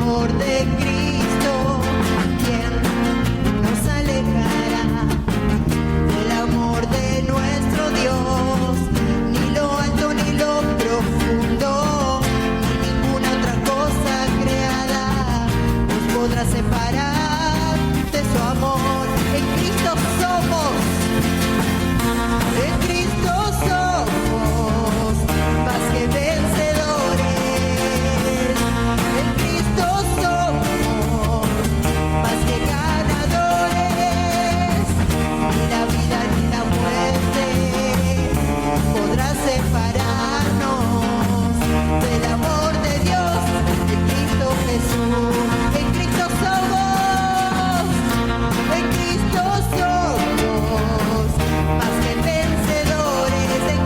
amor de Cristo, ¿quién nos alejará del amor de nuestro Dios? Ni lo alto ni lo profundo, ni ninguna otra cosa creada nos podrá separar de su amor. En Cristo somos, en Cristo somos más que vencedores. En Cristo somos más que ganadores. Ni la vida ni la muerte podrá separarnos del amor de Dios en Cristo Jesús. En Cristo somos, en Cristo somos más que vencedores. En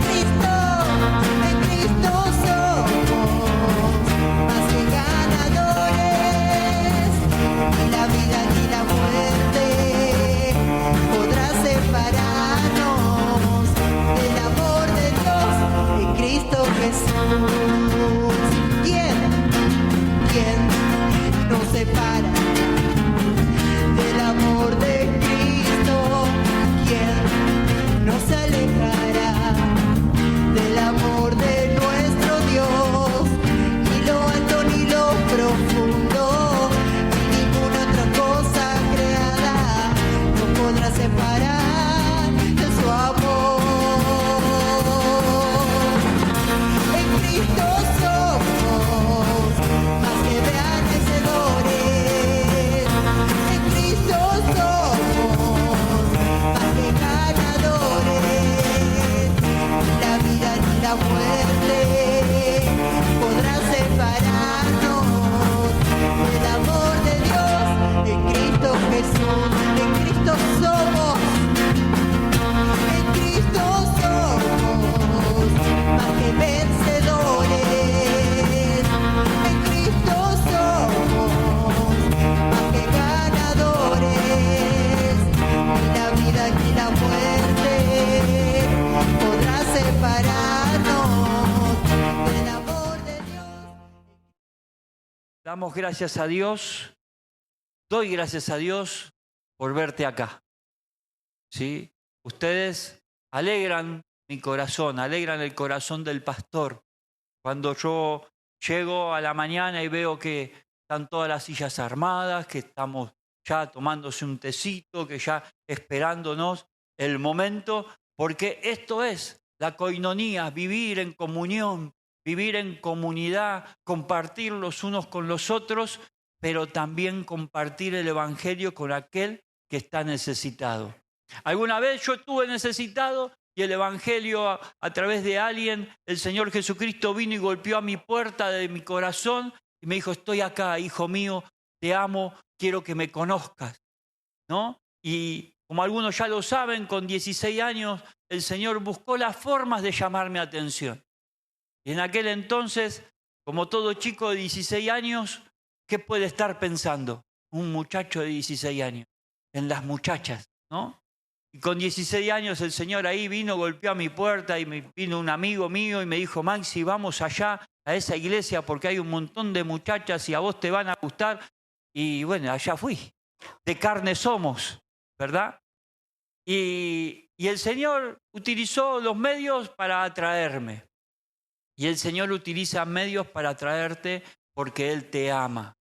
Cristo somos más que ganadores. Ni la vida ni la muerte podrá separarnos del amor de Dios en Cristo Jesús. ¿Quién nos separa del amor de Cristo? ¿Quién nos alejará del amor de nuestro Dios? Ni lo alto ni lo profundo, ni ninguna otra cosa creada nos podrá separar de su amor. En Cristo somos más que vencedores. En Cristo somos más que ganadores. Ni la vida ni la muerte podrá separarnos del amor de Dios en Cristo Jesús. En Cristo somos, en Cristo somos más que vencedores. En Cristo somos más que ganadores. Ni la vida ni la muerte podrá separarnos del amor de Dios. Damos gracias a Dios, doy gracias a Dios por verte acá. ¿Sí? Ustedes alegran mi corazón, alegran el corazón del pastor. Cuando yo llego a la mañana y veo que están todas las sillas armadas, que estamos ya tomándose un tecito, que ya esperándonos el momento, porque esto es la coinonía, vivir en comunión, vivir en comunidad, compartir los unos con los otros, pero también compartir el Evangelio con aquel que está necesitado. Alguna vez yo estuve necesitado y el Evangelio a través de alguien, el Señor Jesucristo vino y golpeó a mi puerta de mi corazón y me dijo: estoy acá, hijo mío, te amo, quiero que me conozcas, ¿no? Y como algunos ya lo saben, con 16 años el Señor buscó las formas de llamarme atención. Y en aquel entonces, como todo chico de 16 años, ¿qué puede estar pensando un muchacho de 16 años? En las muchachas, ¿no? Y con 16 años el Señor ahí vino, golpeó a mi puerta y vino un amigo mío y me dijo: Maxi, vamos allá a esa iglesia porque hay un montón de muchachas y a vos te van a gustar. Y bueno, allá fui. De carne somos, ¿verdad? Y el Señor utilizó los medios para atraerme. Y el Señor utiliza medios para atraerte porque Él te ama.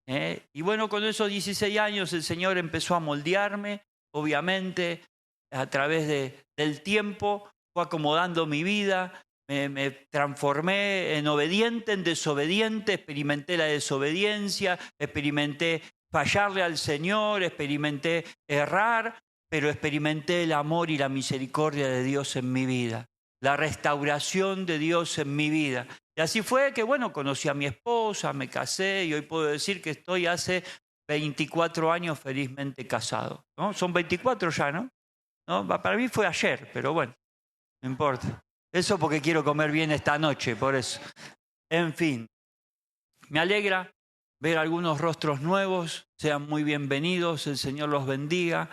Y bueno, con esos 16 años el Señor empezó a moldearme, obviamente, a través del tiempo, fue acomodando mi vida, me transformé en obediente, en desobediente, experimenté la desobediencia, experimenté fallarle al Señor, experimenté errar, pero experimenté el amor y la misericordia de Dios en mi vida, la restauración de Dios en mi vida. Y así fue que, bueno, conocí a mi esposa, me casé y hoy puedo decir que estoy hace 24 años felizmente casado, ¿no? Son 24 ya, ¿no? Para mí fue ayer, pero bueno, no importa. Eso porque quiero comer bien esta noche, por eso. En fin, me alegra ver algunos rostros nuevos, sean muy bienvenidos, el Señor los bendiga.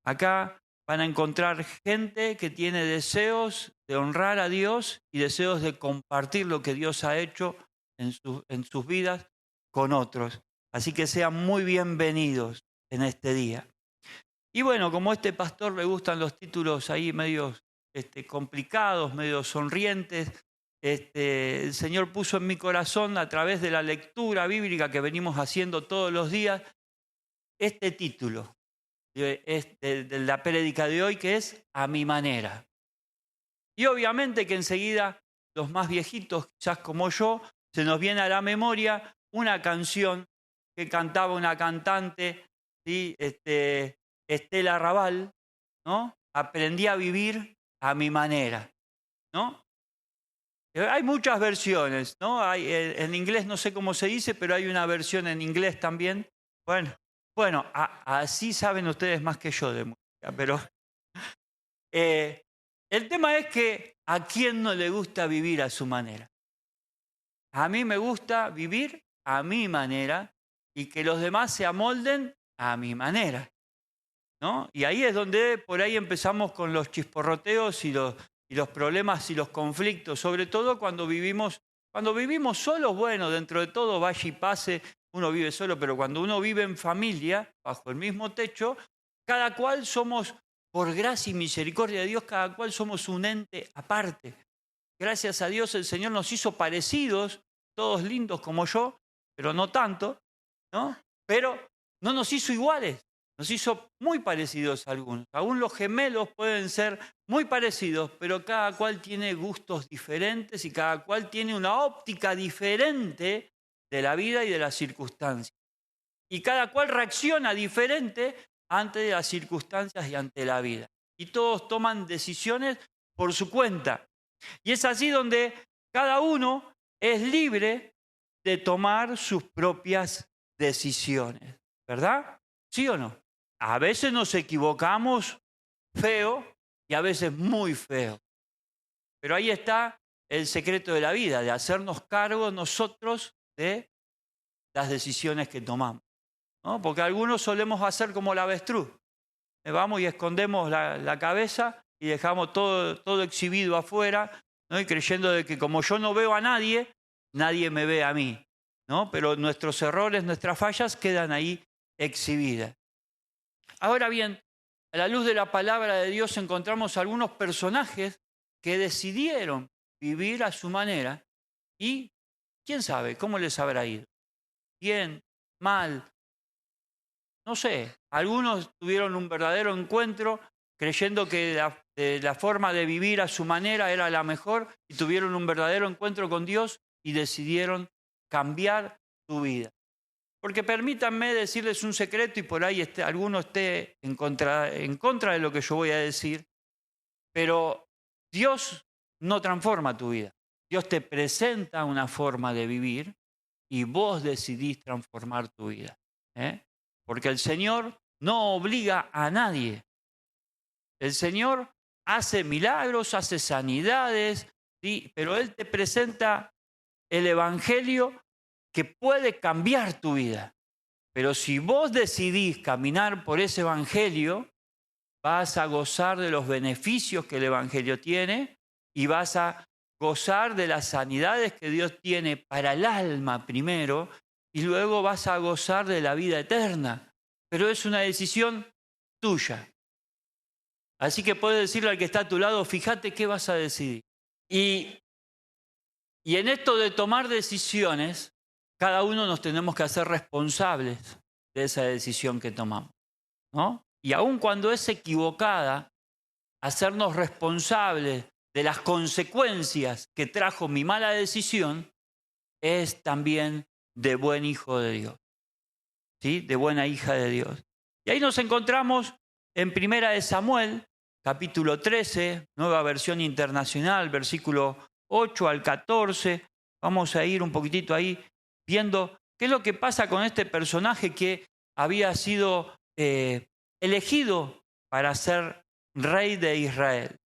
Acá van a encontrar gente que tiene deseos de honrar a Dios y deseos de compartir lo que Dios ha hecho en sus vidas. con otros. Así que sean muy bienvenidos en este día. Y bueno, como a este pastor le gustan los títulos ahí medios complicados, medios sonrientes, el Señor puso en mi corazón a través de la lectura bíblica que venimos haciendo todos los días, este título de la prédica de hoy, que es A mi manera. Y obviamente que enseguida los más viejitos, quizás como yo, se nos viene a la memoria una canción que cantaba una cantante, ¿sí? Estela Raval, ¿no? Aprendí a vivir a mi manera, ¿no? Hay muchas versiones, ¿no? En inglés no sé cómo se dice, pero hay una versión en inglés también. Bueno, así saben ustedes más que yo de música, pero el tema es que ¿a quién no le gusta vivir a su manera? A mí me gusta vivir a mi manera y que los demás se amolden a mi manera, ¿no? Y ahí es donde por ahí empezamos con los chisporroteos y los problemas y los conflictos, sobre todo cuando vivimos solos. Bueno, dentro de todo vaya y pase, uno vive solo, pero cuando uno vive en familia, bajo el mismo techo, cada cual somos, por gracia y misericordia de Dios, cada cual somos un ente aparte. Gracias a Dios el Señor nos hizo parecidos, todos lindos como yo, pero no tanto, ¿no? Pero no nos hizo iguales, nos hizo muy parecidos a algunos. Aún los gemelos pueden ser muy parecidos, pero cada cual tiene gustos diferentes y cada cual tiene una óptica diferente de la vida y de las circunstancias. Y cada cual reacciona diferente ante las circunstancias y ante la vida. Y todos toman decisiones por su cuenta. Y es así donde cada uno es libre de tomar sus propias decisiones, ¿verdad? ¿Sí o no? A veces nos equivocamos feo y a veces muy feo. Pero ahí está el secreto de la vida, de hacernos cargo nosotros de las decisiones que tomamos, ¿no? Porque algunos solemos hacer como la avestruz. Vamos y escondemos la cabeza y dejamos todo exhibido afuera, ¿no? Y creyendo de que como yo no veo a nadie, nadie me ve a mí, ¿no? Pero nuestros errores, nuestras fallas quedan ahí exhibidas. Ahora bien, a la luz de la palabra de Dios encontramos algunos personajes que decidieron vivir a su manera y quién sabe cómo les habrá ido. Bien, mal, no sé. Algunos tuvieron un verdadero encuentro creyendo que la forma de vivir a su manera era la mejor y tuvieron un verdadero encuentro con Dios y decidieron cambiar su vida. Porque permítanme decirles un secreto y por ahí alguno esté en contra de lo que yo voy a decir, pero Dios no transforma tu vida. Dios te presenta una forma de vivir y vos decidís transformar tu vida, ¿eh? Porque el Señor no obliga a nadie. El Señor hace milagros, hace sanidades, ¿sí? Pero Él te presenta el Evangelio que puede cambiar tu vida. Pero si vos decidís caminar por ese Evangelio, vas a gozar de los beneficios que el Evangelio tiene y vas a gozar de las sanidades que Dios tiene para el alma primero y luego vas a gozar de la vida eterna. Pero es una decisión tuya. Así que puedes decirle al que está a tu lado, fíjate qué vas a decidir. Y en esto de tomar decisiones, cada uno nos tenemos que hacer responsables de esa decisión que tomamos, ¿no? Y aun cuando es equivocada, hacernos responsables de las consecuencias que trajo mi mala decisión es también de buen hijo de Dios, ¿sí? De buena hija de Dios. Y ahí nos encontramos en 1 Samuel, capítulo 13, nueva versión internacional, versículo 8 al 14. Vamos a ir un poquitito ahí viendo qué es lo que pasa con este personaje que había sido elegido para ser rey de Israel.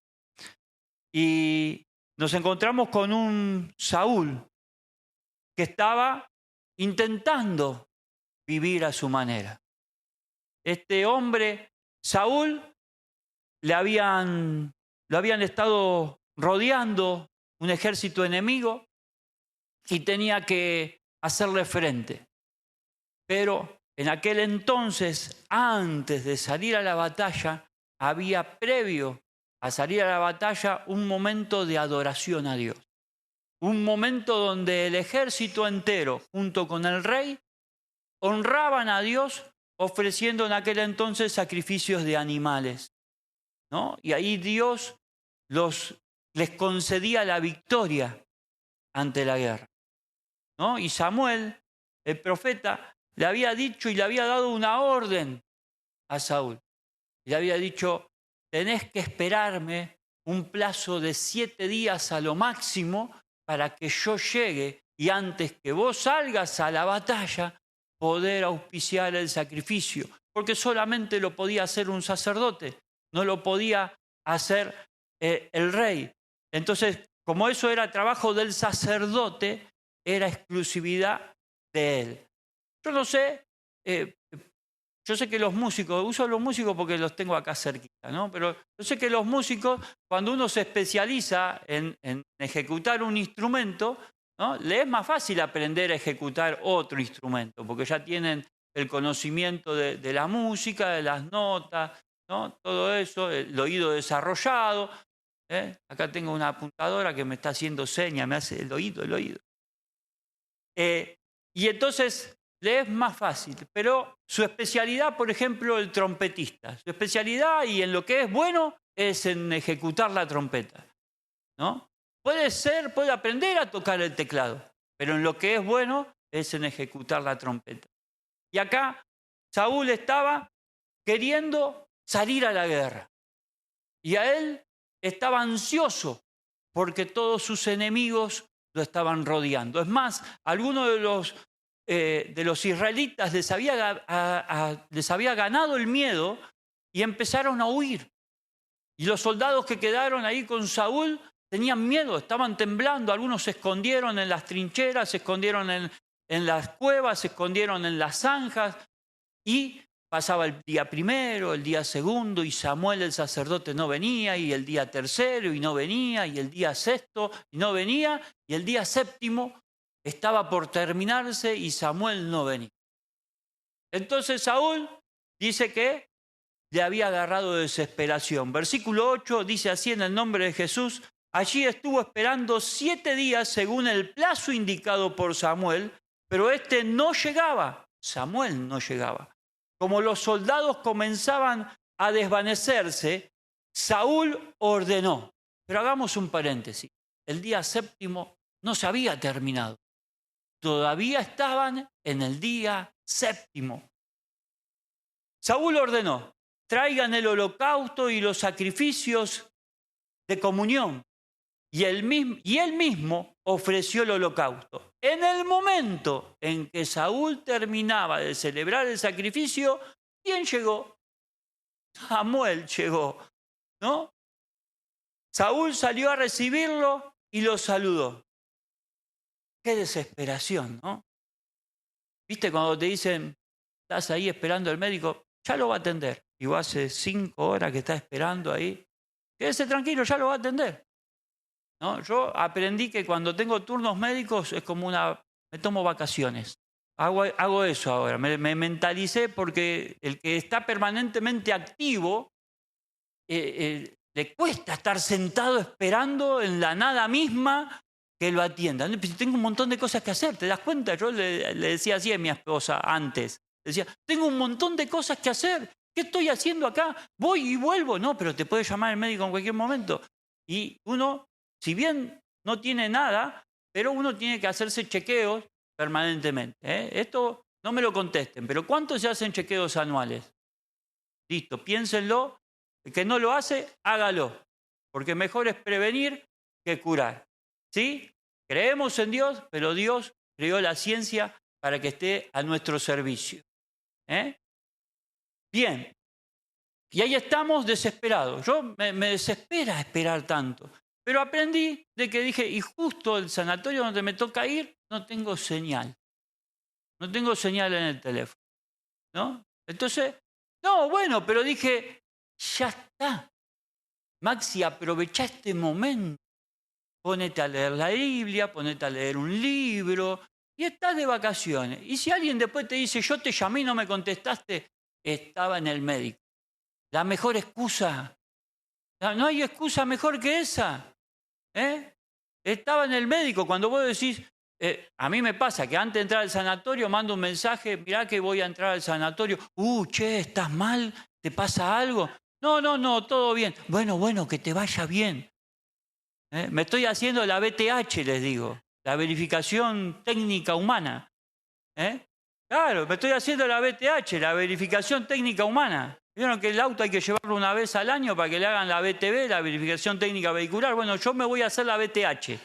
Y nos encontramos con un Saúl que estaba intentando vivir a su manera. Este hombre, Saúl, lo habían estado rodeando un ejército enemigo y tenía que hacerle frente. Pero en aquel entonces, antes de salir a la batalla, había previo a salir a la batalla un momento de adoración a Dios. Un momento donde el ejército entero, junto con el rey, honraban a Dios ofreciendo en aquel entonces sacrificios de animales, ¿no? Y ahí Dios les concedía la victoria ante la guerra, ¿no? Y Samuel, el profeta, le había dicho y le había dado una orden a Saúl. Le había dicho, tenés que esperarme un plazo de 7 días a lo máximo para que yo llegue y antes que vos salgas a la batalla, poder auspiciar el sacrificio. Porque solamente lo podía hacer un sacerdote, no lo podía hacer el rey. Entonces, como eso era trabajo del sacerdote, era exclusividad de él. Yo no sé, yo sé que los músicos, uso los músicos porque los tengo acá cerquita, ¿no? Pero yo sé que los músicos, cuando uno se especializa en ejecutar un instrumento, ¿no? Le es más fácil aprender a ejecutar otro instrumento, porque ya tienen el conocimiento de la música, de las notas, ¿no? Todo eso, el oído desarrollado. Acá tengo una apuntadora que me está haciendo señas, me hace el oído. Y entonces le es más fácil, pero su especialidad, por ejemplo, el trompetista, su especialidad y en lo que es bueno es en ejecutar la trompeta, ¿no? Puede aprender a tocar el teclado, pero en lo que es bueno es en ejecutar la trompeta. Y acá Saúl estaba queriendo salir a la guerra y a él estaba ansioso porque todos sus enemigos lo estaban rodeando. Es más, algunos de los israelitas les había ganado el miedo y empezaron a huir. Y los soldados que quedaron ahí con Saúl tenían miedo, estaban temblando. Algunos se escondieron en las trincheras, se escondieron en las cuevas, se escondieron en las zanjas. Y pasaba el día primero, el día segundo, y Samuel el sacerdote no venía, y el día tercero, y no venía, y el día sexto, y no venía, y el día séptimo estaba por terminarse y Samuel no venía. Entonces Saúl dice que le había agarrado desesperación. Versículo 8 dice así en el nombre de Jesús, allí estuvo esperando 7 días según el plazo indicado por Samuel, pero este no llegaba, Samuel no llegaba. Como los soldados comenzaban a desvanecerse, Saúl ordenó. Pero hagamos un paréntesis. El día séptimo no se había terminado. Todavía estaban en el día séptimo. Saúl ordenó, traigan el holocausto y los sacrificios de comunión. Y él mismo ofreció el holocausto. En el momento en que Saúl terminaba de celebrar el sacrificio, ¿quién llegó? Samuel llegó, ¿no? Saúl salió a recibirlo y lo saludó. Qué desesperación, ¿no? ¿Viste cuando te dicen, estás ahí esperando al médico, ya lo va a atender? Y vos hace 5 horas que estás esperando ahí. Quédese tranquilo, ya lo va a atender. ¿No? Yo aprendí que cuando tengo turnos médicos es como me tomo vacaciones. Hago eso ahora, me mentalicé porque el que está permanentemente activo le cuesta estar sentado esperando en la nada misma que lo atiendan. Tengo un montón de cosas que hacer, ¿te das cuenta? Yo le decía así a mi esposa antes. Decía, tengo un montón de cosas que hacer. ¿Qué estoy haciendo acá? Voy y vuelvo. No, pero te puede llamar el médico en cualquier momento. Y uno, si bien no tiene nada, pero uno tiene que hacerse chequeos permanentemente. Esto no me lo contesten, pero ¿cuántos se hacen chequeos anuales? Listo, piénsenlo. El que no lo hace, hágalo. Porque mejor es prevenir que curar. ¿Sí? Creemos en Dios, pero Dios creó la ciencia para que esté a nuestro servicio. Bien. Y ahí estamos desesperados. Yo me desespera esperar tanto. Pero aprendí de que dije, y justo el sanatorio donde me toca ir, no tengo señal. No tengo señal en el teléfono. ¿No? Entonces, no, bueno, pero dije, ya está. Maxi, aprovecha este momento. Ponete a leer la Biblia, ponete a leer un libro, y estás de vacaciones. Y si alguien después te dice, yo te llamé y no me contestaste, estaba en el médico. La mejor excusa, no hay excusa mejor que esa. Estaba en el médico. Cuando vos decís, a mí me pasa que antes de entrar al sanatorio mando un mensaje, mirá que voy a entrar al sanatorio. Che, ¿estás mal? ¿Te pasa algo? No, todo bien. Bueno, que te vaya bien. Me estoy haciendo la BTH, les digo, la verificación técnica humana. Claro, me estoy haciendo la BTH, la verificación técnica humana. Vieron que el auto hay que llevarlo una vez al año para que le hagan la BTV, la verificación técnica vehicular. Bueno, yo me voy a hacer la BTH.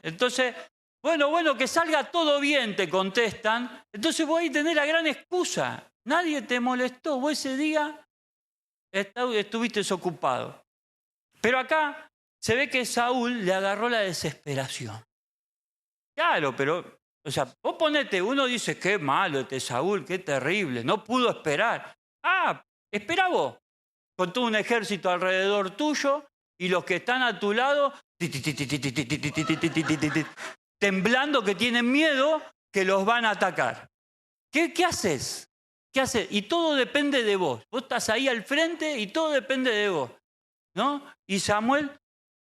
Entonces, bueno, que salga todo bien, te contestan. Entonces vos ahí tenés la gran excusa. Nadie te molestó, vos ese día estuviste desocupado. Pero acá se ve que Saúl le agarró la desesperación. Claro, pero, o sea, vos ponete, uno dice, qué malo este Saúl, qué terrible, no pudo esperar. Espera vos, con todo un ejército alrededor tuyo y los que están a tu lado, temblando que tienen miedo que los van a atacar. ¿Qué haces? ¿Qué haces? Y todo depende de vos. Vos estás ahí al frente y todo depende de vos, ¿no? Y Samuel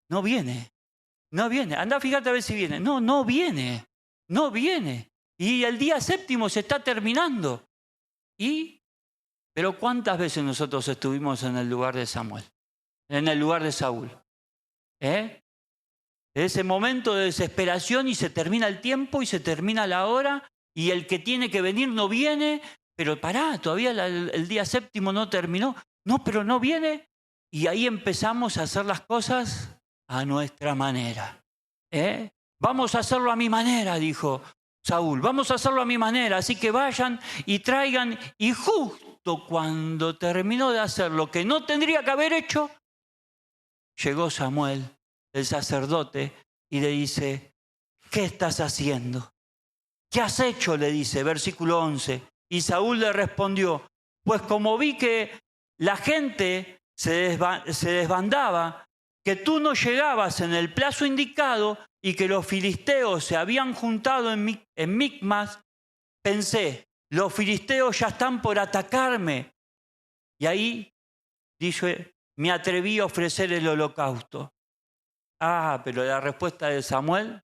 no viene. Andá, fíjate a ver si viene. No viene. Y el día séptimo se está terminando. Pero ¿cuántas veces nosotros estuvimos en el lugar de Samuel? En el lugar de Saúl. Ese momento de desesperación y se termina el tiempo y se termina la hora y el que tiene que venir no viene, pero todavía el día séptimo no terminó. No, pero no viene. Y ahí empezamos a hacer las cosas a nuestra manera. Vamos a hacerlo a mi manera, dijo Saúl. Vamos a hacerlo a mi manera. Así que vayan y traigan. Y justo cuando terminó de hacer lo que no tendría que haber hecho, llegó Samuel, el sacerdote, y le dice, ¿qué estás haciendo? ¿Qué has hecho? Le dice, versículo 11. Y Saúl le respondió, pues como vi que la gente se desbandaba, que tú no llegabas en el plazo indicado y que los filisteos se habían juntado en Micmas, pensé, los filisteos ya están por atacarme. Y ahí, dice, me atreví a ofrecer el holocausto. Pero la respuesta de Samuel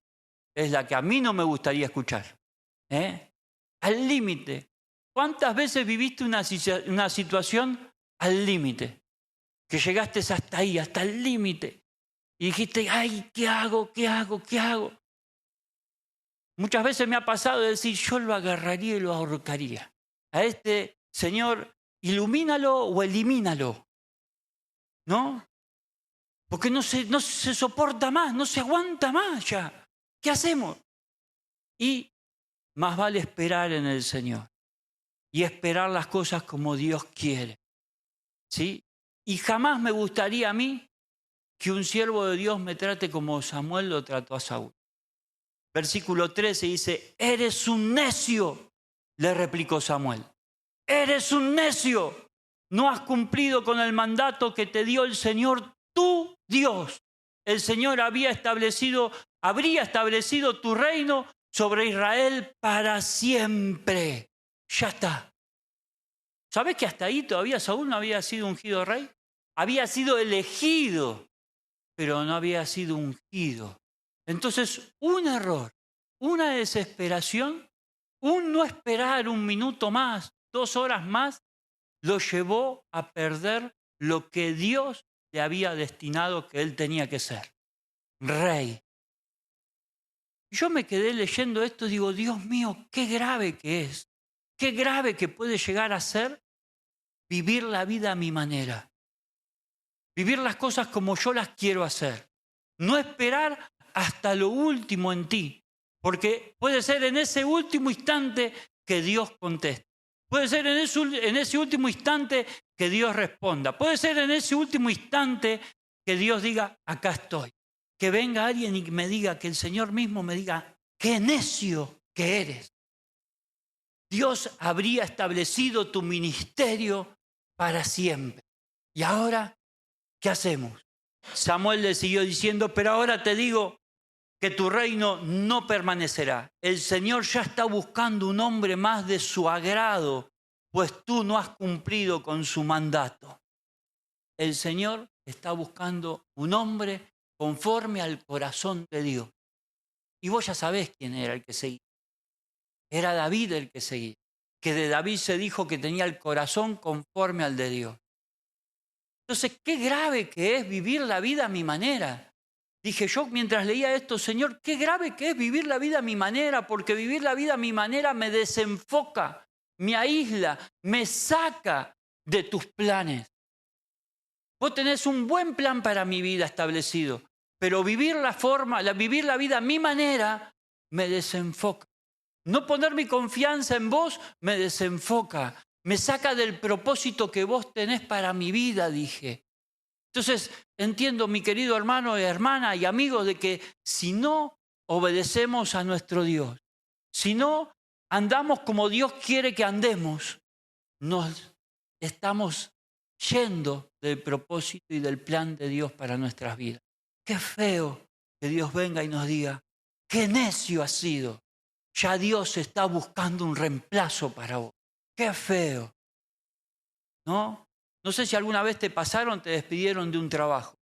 es la que a mí no me gustaría escuchar. Al límite. ¿Cuántas veces viviste una situación al límite? Que llegaste hasta ahí, hasta el límite. Y dijiste, ¿qué hago? Muchas veces me ha pasado de decir, yo lo agarraría y lo ahorcaría. A este señor, ilumínalo o elimínalo. ¿No? Porque no se soporta más, no se aguanta más ya. ¿Qué hacemos? Y más vale esperar en el Señor. Y esperar las cosas como Dios quiere. ¿Sí? Y jamás me gustaría a mí que un siervo de Dios me trate como Samuel lo trató a Saúl. Versículo 13 dice, eres un necio, le replicó Samuel. Eres un necio. No has cumplido con el mandato que te dio el Señor, tu Dios. El Señor habría establecido tu reino sobre Israel para siempre. Ya está. ¿Sabés que hasta ahí todavía Saúl no había sido ungido rey? Había sido elegido, pero no había sido ungido. Entonces, un error, una desesperación, un no esperar un minuto más, 2 horas más, lo llevó a perder lo que Dios le había destinado que él tenía que ser, rey. Yo me quedé leyendo esto y digo, Dios mío, qué grave que es, qué grave que puede llegar a ser vivir la vida a mi manera, vivir las cosas como yo las quiero hacer, no esperar hasta lo último en ti, porque puede ser en ese último instante que Dios conteste. Puede ser en ese último instante que Dios responda. Puede ser en ese último instante que Dios diga, acá estoy. Que venga alguien y me diga, que el Señor mismo me diga, qué necio que eres. Dios habría establecido tu ministerio para siempre. ¿Y ahora qué hacemos? Samuel le siguió diciendo, pero ahora te digo, que tu reino no permanecerá. El Señor ya está buscando un hombre más de su agrado, pues tú no has cumplido con su mandato. El Señor está buscando un hombre conforme al corazón de Dios. Y vos ya sabés quién era el que seguía. Era David el que seguía. Que de David se dijo que tenía el corazón conforme al de Dios. Entonces, qué grave que es vivir la vida a mi manera. Dije yo mientras leía esto, Señor, qué grave que es vivir la vida a mi manera, porque vivir la vida a mi manera me desenfoca, me aísla, me saca de tus planes. Vos tenés un buen plan para mi vida establecido, pero vivir la vida a mi manera me desenfoca. No poner mi confianza en vos me desenfoca, me saca del propósito que vos tenés para mi vida, dije. Entonces, entiendo, mi querido hermano y hermana y amigos, de que si no obedecemos a nuestro Dios, si no andamos como Dios quiere que andemos, nos estamos yendo del propósito y del plan de Dios para nuestras vidas. Qué feo que Dios venga y nos diga, qué necio has sido. Ya Dios está buscando un reemplazo para vos. Qué feo, ¿no? No sé si alguna vez te despidieron de un trabajo.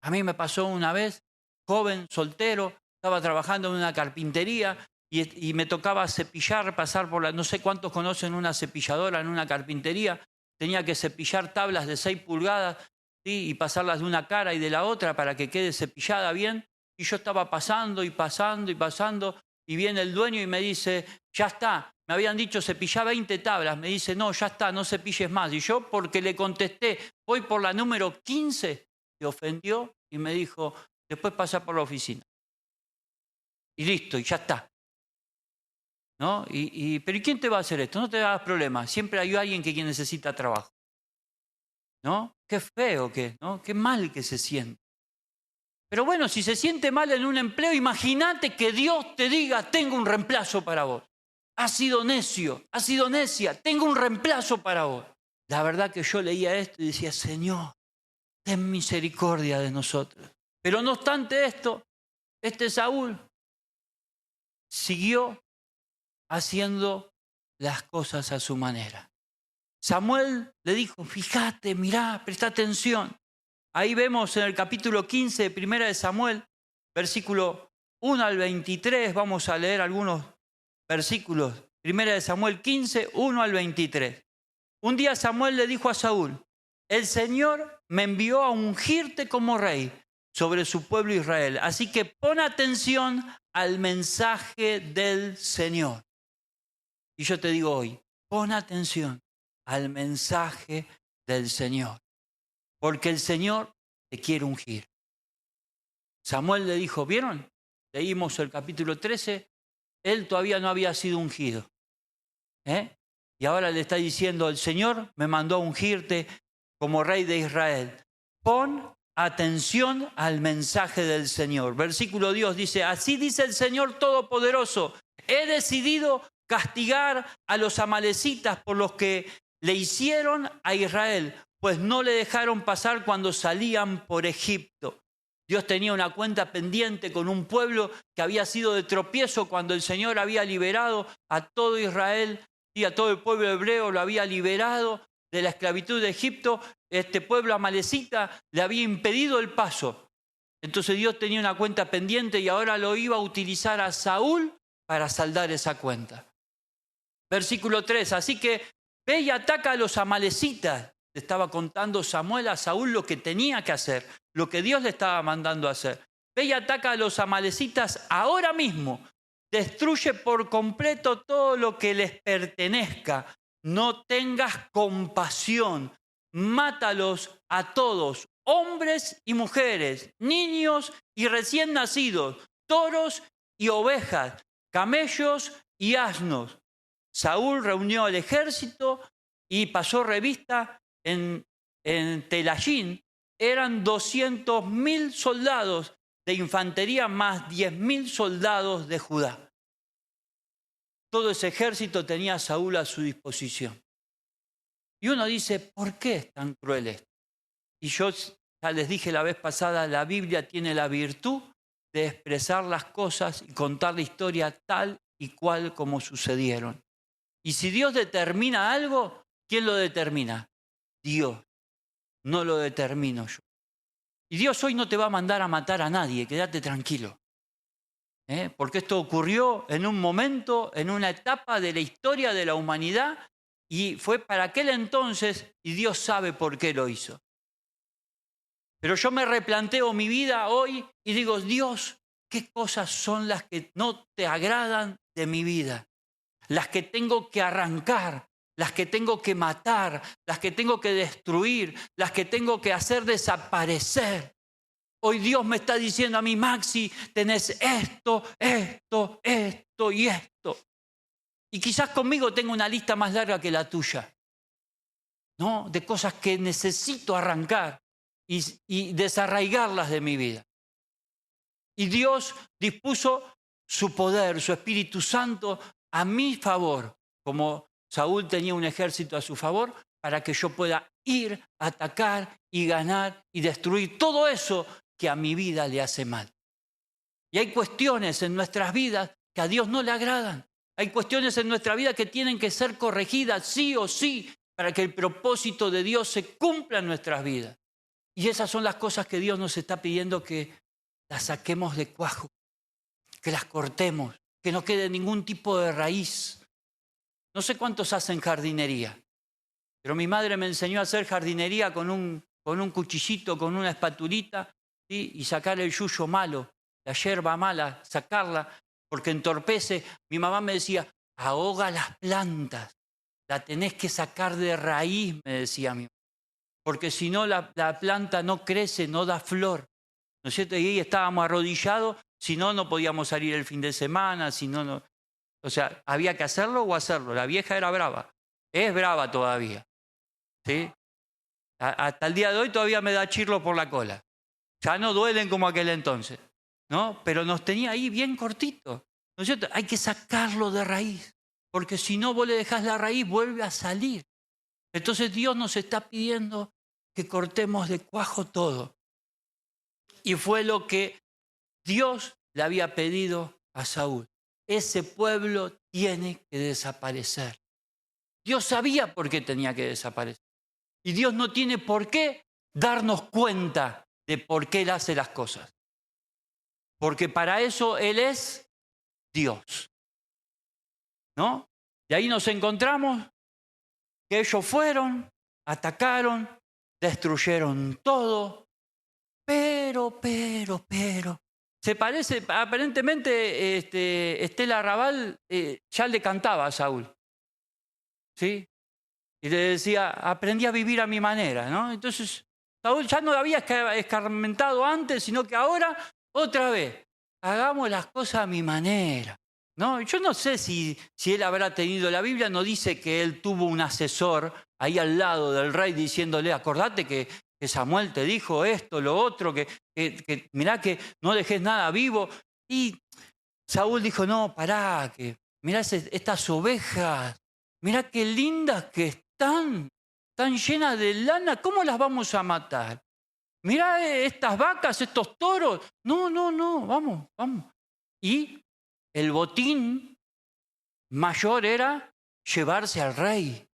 A mí me pasó una vez, joven, soltero, estaba trabajando en una carpintería y me tocaba cepillar, pasar por no sé cuántos conocen una cepilladora en una carpintería. Tenía que cepillar tablas de 6 pulgadas, ¿sí? Y pasarlas de una cara y de la otra para que quede cepillada bien. Y yo estaba pasando y pasando y pasando. Y viene el dueño y me dice, ya está. Me habían dicho cepillar 20 tablas. Me dice, no, ya está, no cepilles más. Y yo, porque le contesté, voy por la número 15, se ofendió y me dijo, después pasa por la oficina. Y listo, y ya está. ¿No? Pero ¿y quién te va a hacer esto? No te hagas problema. Siempre hay alguien que necesita trabajo. ¿No? Qué feo que, ¿no? Qué mal que se siente. Pero bueno, si se siente mal en un empleo, imagínate que Dios te diga, tengo un reemplazo para vos. Has sido necio, has sido necia, tengo un reemplazo para vos. La verdad que yo leía esto y decía, Señor, ten misericordia de nosotros. Pero no obstante esto, Saúl siguió haciendo las cosas a su manera. Samuel le dijo, fíjate, mirá, presta atención. Ahí vemos en el capítulo 15 de 1 de Samuel, versículo 1 al 23, vamos a leer algunos versículos. 1 de Samuel 15, 1 al 23. Un día Samuel le dijo a Saúl, el Señor me envió a ungirte como rey sobre su pueblo Israel. Así que pon atención al mensaje del Señor. Y yo te digo hoy, pon atención al mensaje del Señor. Porque el Señor te quiere ungir. Samuel le dijo, ¿vieron? Leímos el capítulo 13, él todavía no había sido ungido. Y ahora le está diciendo, el Señor me mandó a ungirte como rey de Israel. Pon atención al mensaje del Señor. Versículo 2 dice, así dice el Señor Todopoderoso, he decidido castigar a los amalecitas por los que le hicieron a Israel, pues no le dejaron pasar cuando salían por Egipto. Dios tenía una cuenta pendiente con un pueblo que había sido de tropiezo cuando el Señor había liberado a todo Israel y a todo el pueblo hebreo, lo había liberado de la esclavitud de Egipto. Este pueblo amalecita le había impedido el paso. Entonces Dios tenía una cuenta pendiente y ahora lo iba a utilizar a Saúl para saldar esa cuenta. Versículo 3, así que ve y ataca a los amalecitas. Le estaba contando Samuel a Saúl lo que tenía que hacer, lo que Dios le estaba mandando a hacer. Ve y ataca a los amalecitas ahora mismo. Destruye por completo todo lo que les pertenezca. No tengas compasión. Mátalos a todos, hombres y mujeres, niños y recién nacidos, toros y ovejas, camellos y asnos. Saúl reunió el ejército y pasó revista en Telayín. Eran 200.000 soldados de infantería más 10.000 soldados de Judá. Todo ese ejército tenía a Saúl a su disposición. Y uno dice, ¿por qué es tan cruel esto? Y yo ya les dije la vez pasada, la Biblia tiene la virtud de expresar las cosas y contar la historia tal y cual como sucedieron. Y si Dios determina algo, ¿quién lo determina? Dios, no lo determino yo. Y Dios hoy no te va a mandar a matar a nadie, quédate tranquilo. Porque esto ocurrió en un momento, en una etapa de la historia de la humanidad, y fue para aquel entonces, y Dios sabe por qué lo hizo. Pero yo me replanteo mi vida hoy y digo, Dios, ¿qué cosas son las que no te agradan de mi vida? Las que tengo que arrancar, las que tengo que matar, las que tengo que destruir, las que tengo que hacer desaparecer. Hoy Dios me está diciendo a mí, Maxi, tenés esto, esto, esto y esto. Y quizás conmigo tengo una lista más larga que la tuya, ¿no? De cosas que necesito arrancar y desarraigarlas de mi vida. Y Dios dispuso su poder, su Espíritu Santo a mi favor, como Saúl tenía un ejército a su favor, para que yo pueda ir, atacar y ganar y destruir todo eso que a mi vida le hace mal. Y hay cuestiones en nuestras vidas que a Dios no le agradan. Hay cuestiones en nuestra vida que tienen que ser corregidas sí o sí para que el propósito de Dios se cumpla en nuestras vidas. Y esas son las cosas que Dios nos está pidiendo que las saquemos de cuajo, que las cortemos, que no quede ningún tipo de raíz. No sé cuántos hacen jardinería, pero mi madre me enseñó a hacer jardinería con un cuchillito, con una espatulita, ¿sí? Y sacar el yuyo malo, la hierba mala, sacarla, porque entorpece. Mi mamá me decía, ahoga las plantas, la tenés que sacar de raíz, me decía mi mamá, porque si no la planta no crece, no da flor. ¿No es cierto? Y ahí estábamos arrodillados, si no, no podíamos salir el fin de semana, si no, no. O sea, había que hacerlo o hacerlo. La vieja era brava, es brava todavía, ¿sí? Hasta el día de hoy todavía me da chirlo por la cola. Ya no duelen como aquel entonces, ¿no? Pero nos tenía ahí bien cortito, ¿no es cierto? Hay que sacarlo de raíz, porque si no vos le dejás la raíz, vuelve a salir. Entonces Dios nos está pidiendo que cortemos de cuajo todo. Y fue lo que Dios le había pedido a Saúl. Ese pueblo tiene que desaparecer. Dios sabía por qué tenía que desaparecer. Y Dios no tiene por qué darnos cuenta de por qué Él hace las cosas. Porque para eso Él es Dios, ¿no? Y ahí nos encontramos que ellos fueron, atacaron, destruyeron todo, pero. Se parece, aparentemente, Estela Raval ya le cantaba a Saúl, ¿sí? Y le decía, aprendí a vivir a mi manera, ¿no? Entonces, Saúl ya no había escarmentado antes, sino que ahora, otra vez, hagamos las cosas a mi manera, ¿no? Yo no sé si él habrá tenido, la Biblia no dice que él tuvo un asesor ahí al lado del rey diciéndole, acordate que Samuel te dijo esto, lo otro, que mirá que no dejes nada vivo. Y Saúl dijo, no, pará, que mirá estas ovejas, mirá qué lindas que están llenas de lana, ¿cómo las vamos a matar? Mirá estas vacas, estos toros. No, vamos. Y el botín mayor era llevarse al rey.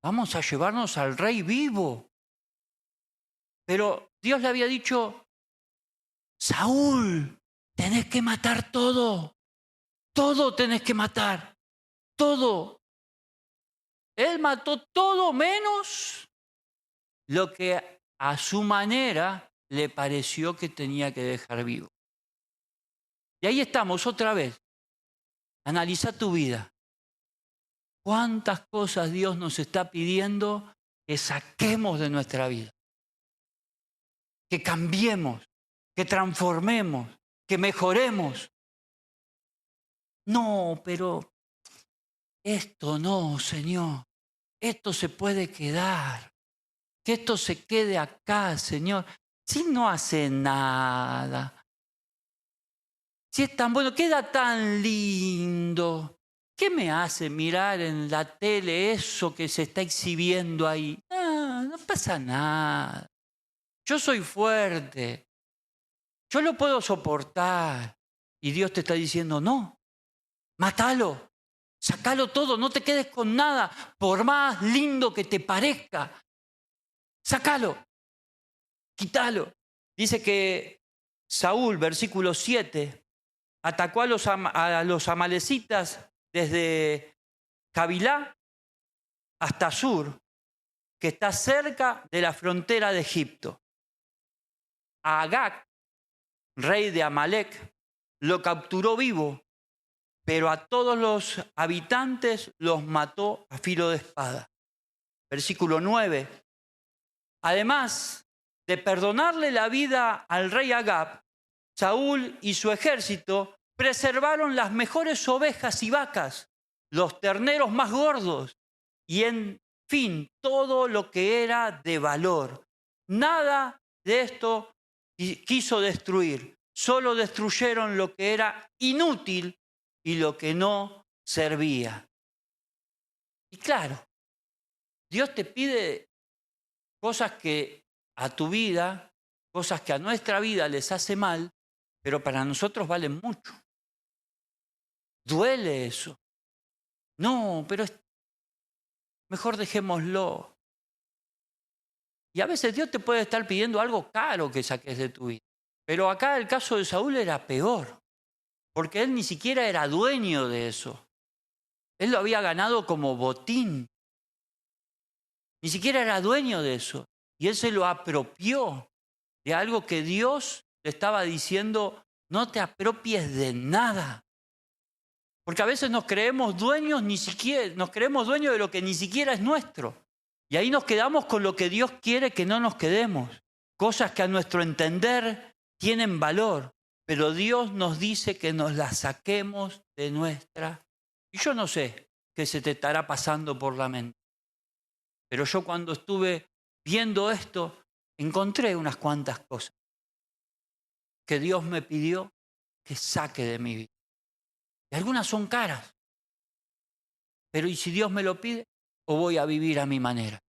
Vamos a llevarnos al rey vivo. Pero Dios le había dicho, Saúl, tenés que matar todo. Todo tenés que matar. Todo. Él mató todo menos lo que a su manera le pareció que tenía que dejar vivo. Y ahí estamos otra vez. Analiza tu vida. ¿Cuántas cosas Dios nos está pidiendo que saquemos de nuestra vida? Que cambiemos, que transformemos, que mejoremos. No, pero esto no, Señor. Esto se puede quedar. Que esto se quede acá, Señor. Si no hace nada. Si es tan bueno, queda tan lindo. ¿Qué me hace mirar en la tele eso que se está exhibiendo ahí? No pasa nada. Yo soy fuerte. yo lo puedo soportar. Y Dios te está diciendo, no, mátalo, sacalo todo, no te quedes con nada, por más lindo que te parezca. Sácalo, quítalo. Dice que Saúl, versículo 7, atacó a los amalecitas desde Cabilá hasta Sur, que está cerca de la frontera de Egipto. A Agag, rey de Amalec, lo capturó vivo, pero a todos los habitantes los mató a filo de espada. Versículo 9. Además de perdonarle la vida al rey Agag, Saúl y su ejército preservaron las mejores ovejas y vacas, los terneros más gordos y, en fin, todo lo que era de valor. Nada de esto quiso destruir, solo destruyeron lo que era inútil y lo que no servía. Y claro, Dios te pide cosas que a tu vida, cosas que a nuestra vida les hace mal, pero para nosotros valen mucho. Duele eso. No, pero mejor dejémoslo. Y a veces Dios te puede estar pidiendo algo caro que saques de tu vida. Pero acá el caso de Saúl era peor, porque él ni siquiera era dueño de eso. Él lo había ganado como botín. Ni siquiera era dueño de eso. Y él se lo apropió de algo que Dios le estaba diciendo, no te apropies de nada. Porque a veces nos creemos dueños de lo que ni siquiera es nuestro. Y ahí nos quedamos con lo que Dios quiere que no nos quedemos. Cosas que a nuestro entender tienen valor, pero Dios nos dice que nos las saquemos de nuestra. Y yo no sé qué se te estará pasando por la mente. Pero yo cuando estuve viendo esto, encontré unas cuantas cosas que Dios me pidió que saque de mi vida. Y algunas son caras. Pero ¿y si Dios me lo pide? ¿O voy a vivir a mi manera?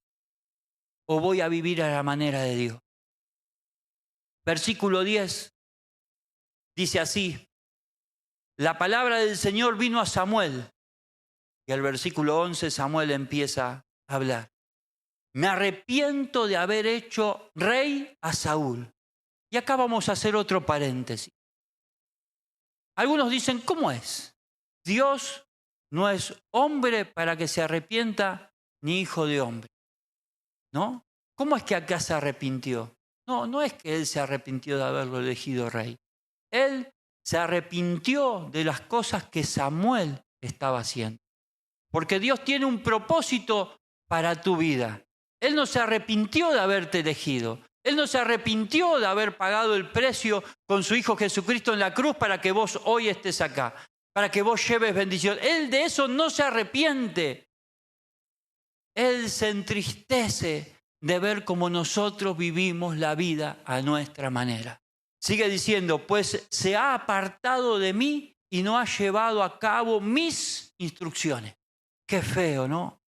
¿O voy a vivir a la manera de Dios? Versículo 10 dice así: la palabra del Señor vino a Samuel. Y el versículo 11 Samuel empieza a hablar. Me arrepiento de haber hecho rey a Saúl. Y acá vamos a hacer otro paréntesis. Algunos dicen, ¿cómo es? Dios no es hombre para que se arrepienta, ni hijo de hombre. ¿No? ¿Cómo es que acá se arrepintió? No, no es que él se arrepintió de haberlo elegido rey. Él se arrepintió de las cosas que Samuel estaba haciendo. Porque Dios tiene un propósito para tu vida. Él no se arrepintió de haberte elegido. Él no se arrepintió de haber pagado el precio con su Hijo Jesucristo en la cruz para que vos hoy estés acá, para que vos lleves bendición. Él de eso no se arrepiente. Él se entristece de ver cómo nosotros vivimos la vida a nuestra manera. Sigue diciendo, pues se ha apartado de mí y no ha llevado a cabo mis instrucciones. Qué feo, ¿no?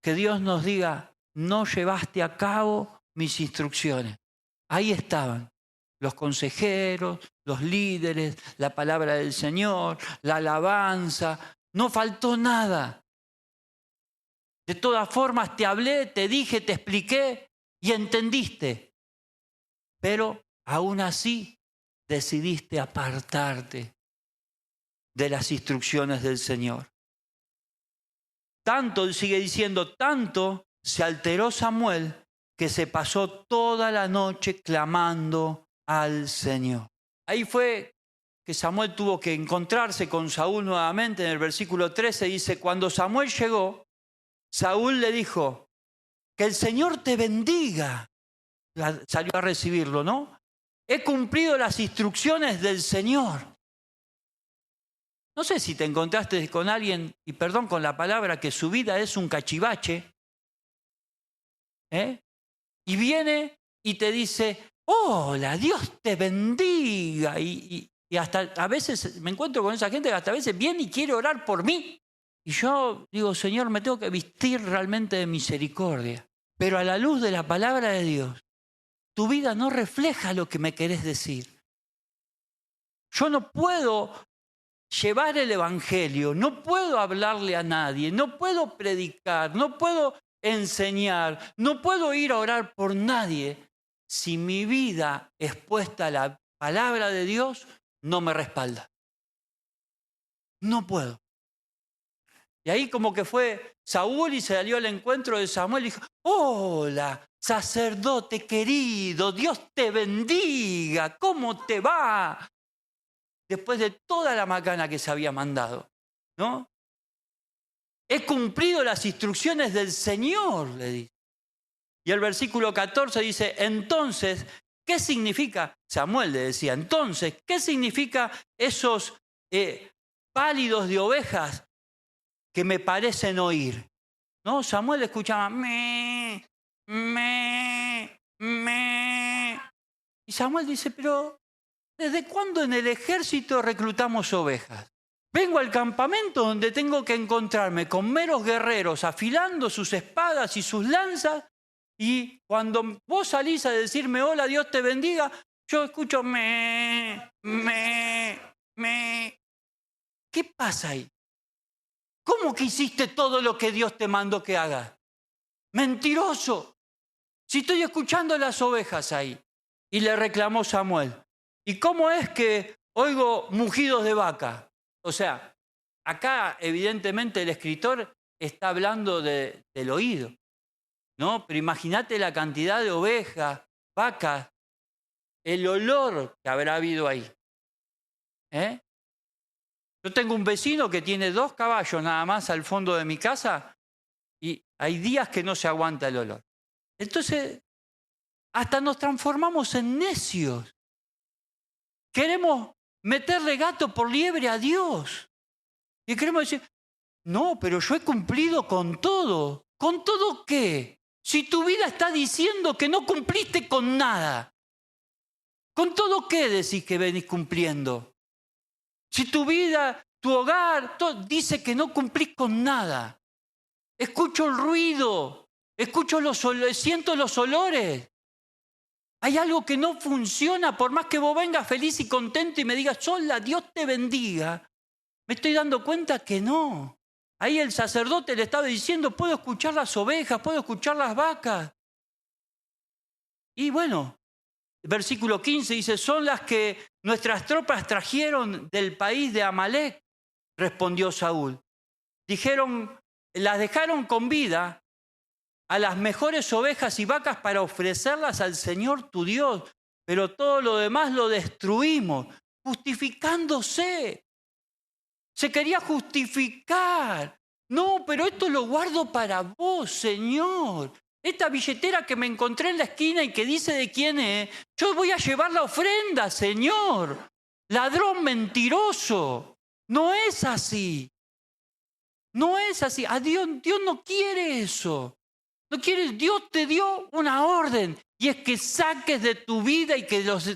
Que Dios nos diga, no llevaste a cabo mis instrucciones. Ahí estaban los consejeros, los líderes, la palabra del Señor, la alabanza. No faltó nada. De todas formas te hablé, te dije, te expliqué y entendiste. Pero aún así decidiste apartarte de las instrucciones del Señor. Tanto, sigue diciendo, tanto se alteró Samuel que se pasó toda la noche clamando al Señor. Ahí fue que Samuel tuvo que encontrarse con Saúl nuevamente. En el versículo 13 dice, cuando Samuel llegó, Saúl le dijo, que el Señor te bendiga. Salió a recibirlo, ¿no? He cumplido las instrucciones del Señor. No sé si te encontraste con alguien, y perdón con la palabra, que su vida es un cachivache, y viene y te dice, hola, Dios te bendiga. Y hasta a veces me encuentro con esa gente que hasta a veces viene y quiere orar por mí. Y yo digo, Señor, me tengo que vestir realmente de misericordia. Pero a la luz de la palabra de Dios, tu vida no refleja lo que me querés decir. Yo no puedo llevar el evangelio, no puedo hablarle a nadie, no puedo predicar, no puedo enseñar, no puedo ir a orar por nadie si mi vida expuesta a la palabra de Dios no me respalda. No puedo. Y ahí como que fue Saúl y se salió al encuentro de Samuel y dijo, hola, sacerdote querido, Dios te bendiga, ¿cómo te va? Después de toda la macana que se había mandado, ¿no? He cumplido las instrucciones del Señor, le dice. Y el versículo 14 dice, entonces, ¿qué significa? Samuel le decía, entonces, ¿qué significa esos pálidos de ovejas que me parecen oír? ¿No? Samuel escuchaba, me. Y Samuel dice, pero ¿desde cuándo en el ejército reclutamos ovejas? Vengo al campamento donde tengo que encontrarme con meros guerreros afilando sus espadas y sus lanzas, y cuando vos salís a decirme hola, Dios te bendiga, yo escucho me. ¿Qué pasa ahí? ¿Cómo que hiciste todo lo que Dios te mandó que hagas? Mentiroso. Si estoy escuchando las ovejas ahí. Y le reclamó Samuel. ¿Y cómo es que oigo mugidos de vaca? O sea, acá evidentemente el escritor está hablando del oído, ¿no? Pero imagínate la cantidad de ovejas, vacas, el olor que habrá habido ahí. Yo tengo un vecino que tiene 2 caballos nada más al fondo de mi casa y hay días que no se aguanta el olor. Entonces, hasta nos transformamos en necios. Queremos meterle gato por liebre a Dios. Y queremos decir, no, pero yo he cumplido con todo. ¿Con todo qué? Si tu vida está diciendo que no cumpliste con nada. ¿Con todo qué decís que venís cumpliendo? Si tu vida, tu hogar, todo, dice que no cumplís con nada. Escucho el ruido, siento los olores. Hay algo que no funciona, por más que vos vengas feliz y contento y me digas, hola, Dios te bendiga. Me estoy dando cuenta que no. Ahí el sacerdote le estaba diciendo, puedo escuchar las ovejas, puedo escuchar las vacas. Y bueno, el versículo 15 dice, son las que nuestras tropas trajeron del país de Amalec, respondió Saúl. Dijeron, las dejaron con vida a las mejores ovejas y vacas para ofrecerlas al Señor tu Dios, pero todo lo demás lo destruimos, justificándose. Se quería justificar. No, pero esto lo guardo para vos, Señor. Esta billetera que me encontré en la esquina y que dice de quién es, yo voy a llevar la ofrenda, Señor. Ladrón mentiroso. No es así. No es así. Dios no quiere eso. No quiere, Dios te dio una orden y es que saques de tu vida y que los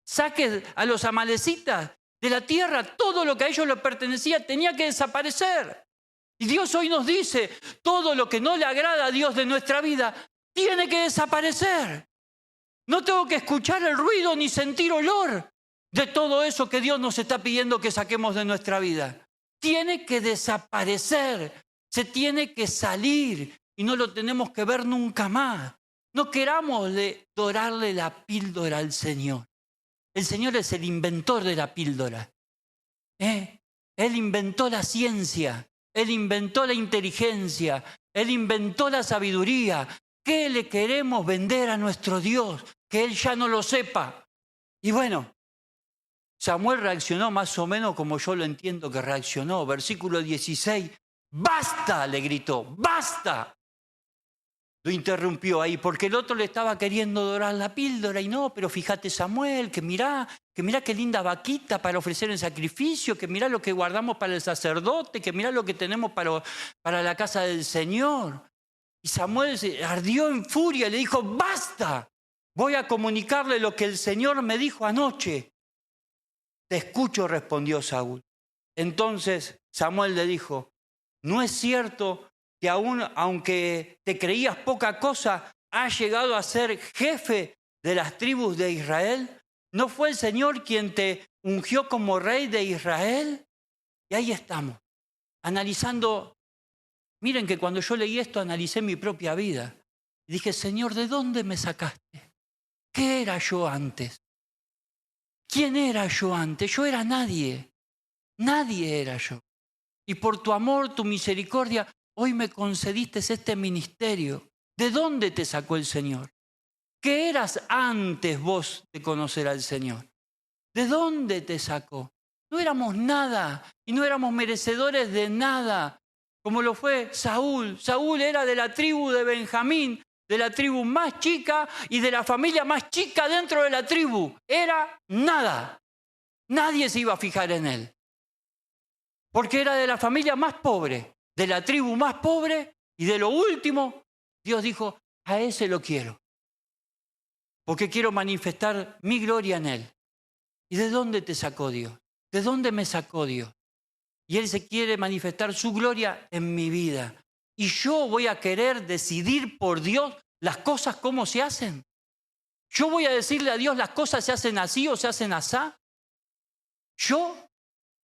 saques a los amalecitas de la tierra. Todo lo que a ellos les pertenecía tenía que desaparecer. Y Dios hoy nos dice, todo lo que no le agrada a Dios de nuestra vida tiene que desaparecer. No tengo que escuchar el ruido ni sentir olor de todo eso que Dios nos está pidiendo que saquemos de nuestra vida. Tiene que desaparecer, se tiene que salir y no lo tenemos que ver nunca más. No queramos dorarle la píldora al Señor. El Señor es el inventor de la píldora. Él inventó la ciencia, Él inventó la inteligencia, Él inventó la sabiduría. ¿Qué le queremos vender a nuestro Dios? Que Él ya no lo sepa. Y bueno, Samuel reaccionó más o menos como yo lo entiendo que reaccionó. Versículo 16, ¡basta!, le gritó, ¡basta! Lo interrumpió ahí, porque el otro le estaba queriendo dorar la píldora y no, pero fíjate Samuel, que mirá qué linda vaquita para ofrecer en sacrificio, que mirá lo que guardamos para el sacerdote, que mirá lo que tenemos para la casa del Señor. Y Samuel se ardió en furia y le dijo, ¡basta! Voy a comunicarle lo que el Señor me dijo anoche. Te escucho, respondió Saúl. Entonces Samuel le dijo, ¿no es cierto que aunque te creías poca cosa, has llegado a ser jefe de las tribus de Israel? ¿No fue el Señor quien te ungió como rey de Israel? Y ahí estamos, analizando. Miren que cuando yo leí esto, analicé mi propia vida. Y dije, Señor, ¿de dónde me sacaste? ¿Qué era yo antes? ¿Quién era yo antes? Yo era nadie. Nadie era yo. Y por tu amor, tu misericordia, hoy me concediste este ministerio. ¿De dónde te sacó el Señor? ¿Qué eras antes vos de conocer al Señor? ¿De dónde te sacó? No éramos nada y no éramos merecedores de nada, como lo fue Saúl. Saúl era de la tribu de Benjamín, de la tribu más chica y de la familia más chica dentro de la tribu. Era nada. Nadie se iba a fijar en él. Porque era de la familia más pobre, de la tribu más pobre, y de lo último, Dios dijo, a ese lo quiero. Porque quiero manifestar mi gloria en él. ¿Y de dónde te sacó Dios? ¿De dónde me sacó Dios? Y Él se quiere manifestar su gloria en mi vida. Y yo voy a querer decidir por Dios las cosas cómo se hacen. Yo voy a decirle a Dios las cosas se hacen así o se hacen asá. Yo,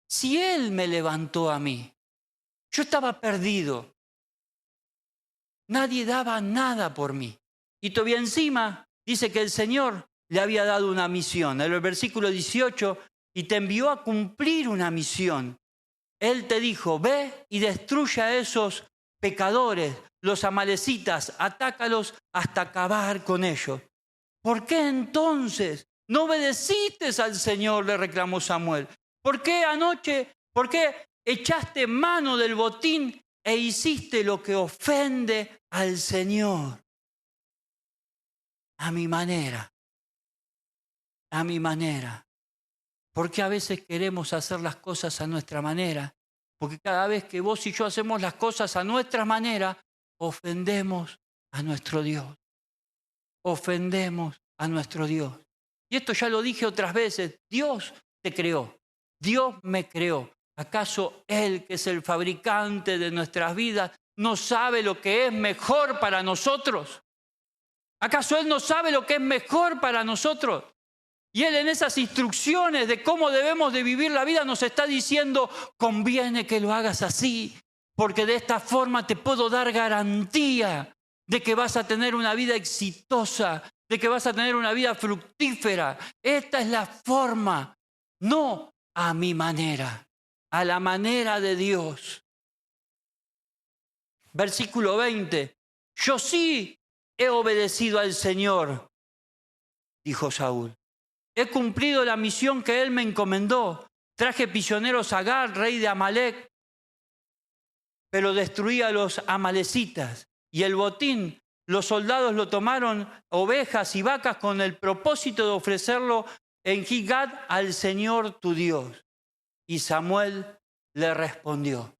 si Él me levantó a mí, yo estaba perdido. Nadie daba nada por mí. Y todavía encima dice que el Señor le había dado una misión. En el versículo 18, y te envió a cumplir una misión. Él te dijo, ve y destruye a esos pecadores, los amalecitas, atácalos hasta acabar con ellos. ¿Por qué entonces no obedeciste al Señor?, le reclamó Samuel. ¿Por qué anoche, por qué echaste mano del botín e hiciste lo que ofende al Señor? A mi manera. A mi manera. Porque a veces queremos hacer las cosas a nuestra manera. Porque cada vez que vos y yo hacemos las cosas a nuestra manera, ofendemos a nuestro Dios. Ofendemos a nuestro Dios. Y esto ya lo dije otras veces. Dios te creó. Dios me creó. ¿Acaso Él, que es el fabricante de nuestras vidas, no sabe lo que es mejor para nosotros? ¿Acaso Él no sabe lo que es mejor para nosotros? Y Él en esas instrucciones de cómo debemos de vivir la vida nos está diciendo, conviene que lo hagas así, porque de esta forma te puedo dar garantía de que vas a tener una vida exitosa, de que vas a tener una vida fructífera. Esta es la forma, no a mi manera, a la manera de Dios. Versículo 20, yo sí he obedecido al Señor, dijo Saúl. He cumplido la misión que Él me encomendó. Traje prisioneros a Agar, rey de Amalec, pero destruí a los amalecitas. Y el botín, los soldados lo tomaron, ovejas y vacas, con el propósito de ofrecerlo en Gilgad al Señor tu Dios. Y Samuel le respondió.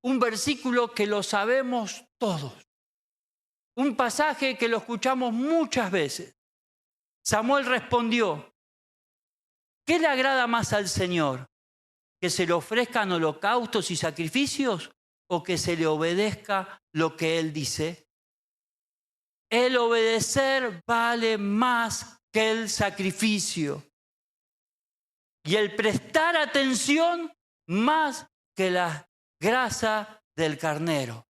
Un versículo que lo sabemos todos. Un pasaje que lo escuchamos muchas veces. Samuel respondió, ¿qué le agrada más al Señor? ¿Que se le ofrezcan holocaustos y sacrificios o que se le obedezca lo que Él dice? El obedecer vale más que el sacrificio. Y el prestar atención más que la grasa del carnero.